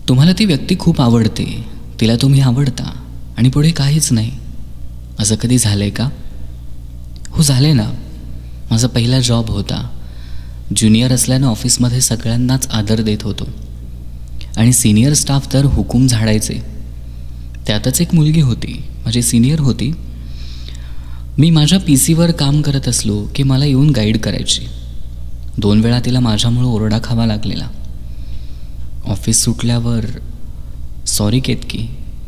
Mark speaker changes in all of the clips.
Speaker 1: तुम्हाला ती व्यक्ती खूप आवडते, तिला तुम्ही आवडता आणि पुढे काहीच नाही. असं कधी झालं आहे का? हो, झाले ना. माझा पहिला जॉब होता. ज्युनियर असल्यानं ऑफिसमध्ये सगळ्यांनाच आदर देत होतो आणि सिनियर स्टाफ तर हुकूम झाडायचे. त्यातच एक मुलगी होती, माझी सिनियर होती. मी माझ्या PC वर काम करत असलो की मला येऊन गाईड करायची. 2 वेळा तिला माझ्यामुळं ओरडा खावा लागलेला. ऑफिस सुटल्यावर, सॉरी केतकी,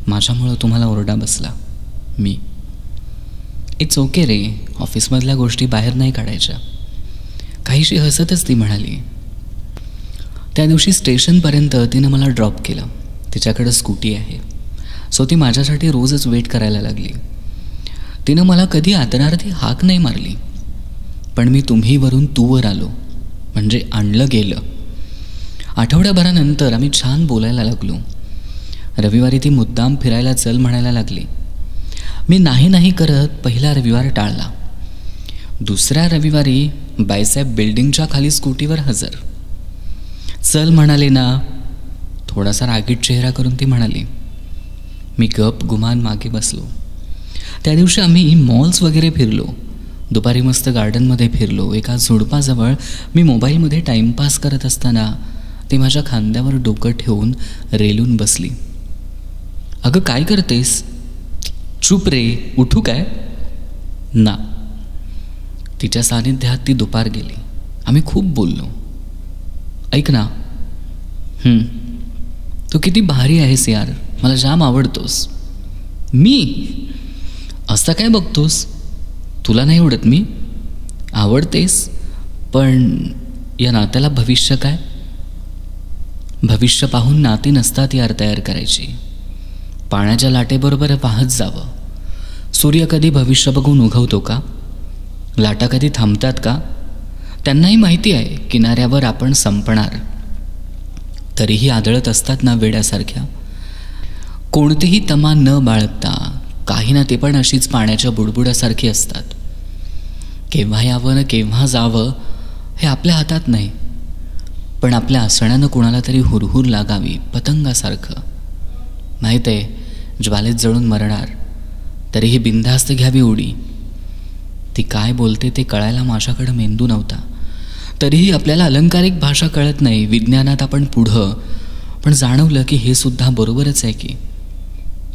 Speaker 1: माझ्यामुळं तुम्हाला ओरडा बसला. मी, इट्स ओके रे, ऑफिसमधल्या गोष्टी बाहेर नाही काढायच्या. काहीशी हसतच ती म्हणाली. त्या दिवशी स्टेशनपर्यंत तिनं मला ड्रॉप केलं. तिच्याकडं स्कूटी आहे, सो ती माझ्यासाठी रोजच वेट करायला लागली. तिनं मला कधी आदरार्थी हाक नाही मारली, पण मी तुम्हीवरून तूवर आलो, म्हणजे आणलं गेलं. आठवड्याभरानंतर आम्ही छान बोलायला लागलो. रविवारी ती मुद्दाम फिरायला चल म्हणायला लागली. मी नाही करत पहिला रविवार टाळला. दुसऱ्या रविवारी बायसॅप बिल्डिंगच्या खाली स्कूटीवर हजर. चल म्हणाले ना. थोडासा रागीट चेहरा करून ती म्हणाली. मी गप गुमान मागे बसलो. त्या दिवशी आम्ही मॉल्स वगैरे फिरलो. दुपारी मस्त गार्डनमध्ये फिरलो. एका झुडपाजवळ मी मोबाईलमध्ये टाईमपास करत असताना ती माझ्या खांद्यावर डोकं ठेवून रेलून बसली. अगं काय करतेस? चुप रे, उठू काय? ना. तिच्या सानिध्यात ती दुपार गेली. आम्ही खूप बोललो. ऐक ना, तू किती भारी आहेस यार, मला जाम आवडतोस. मी? असं काय बघतोस? तुला नाही आवडत मी? आवडतेस, पण या नात्याला भविष्य काय? भविष्य पाहून नाती नसतात यार तयार करायची. पाण्याच्या लाटेबरोबर वाहत जावं. सूर्य कधी भविष्य बघून उगवतो का? लाटा कधी थांबतात का? त्यांनाही माहिती आहे किनाऱ्यावर आपण संपणार, तरीही आदळत असतात ना वेड्यासारख्या. कोणतीही तमा न बाळगता काही ना ते पण अशीच पाण्याच्या बुडबुडासारखी असतात. केव्हा यावं न केव्हा जावं हे आपल्या हातात नाही, पण आपल्या असण्यानं कोणाला तरी हुरहुर लागावी पतंगासारखं. माहीत आहे ज्वालेत जळून मरणार, तरीही बिनधास्त घ्यावी उडी. ती काय बोलते ते कळायला माझ्याकडं मेंदू नव्हता. तरीही आपल्याला अलंकारिक भाषा कळत नाही. विज्ञानात आपण पुढं, पण जाणवलं की हे सुद्धा बरोबरच आहे की.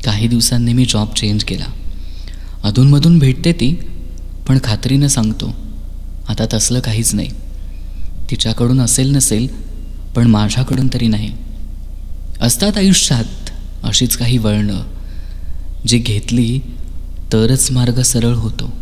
Speaker 1: काही दिवसांनी मी जॉब चेंज केला. अधूनमधून भेटते ती, पण खात्रीनं सांगतो आता तसलं काहीच नाही. तिच्याकडून असेल नसेल, पण माझ्याकडून तरी नाही. असतात आयुष्यात अशीच काही वळणं, जी घेतली तरच मार्ग सरळ होतो.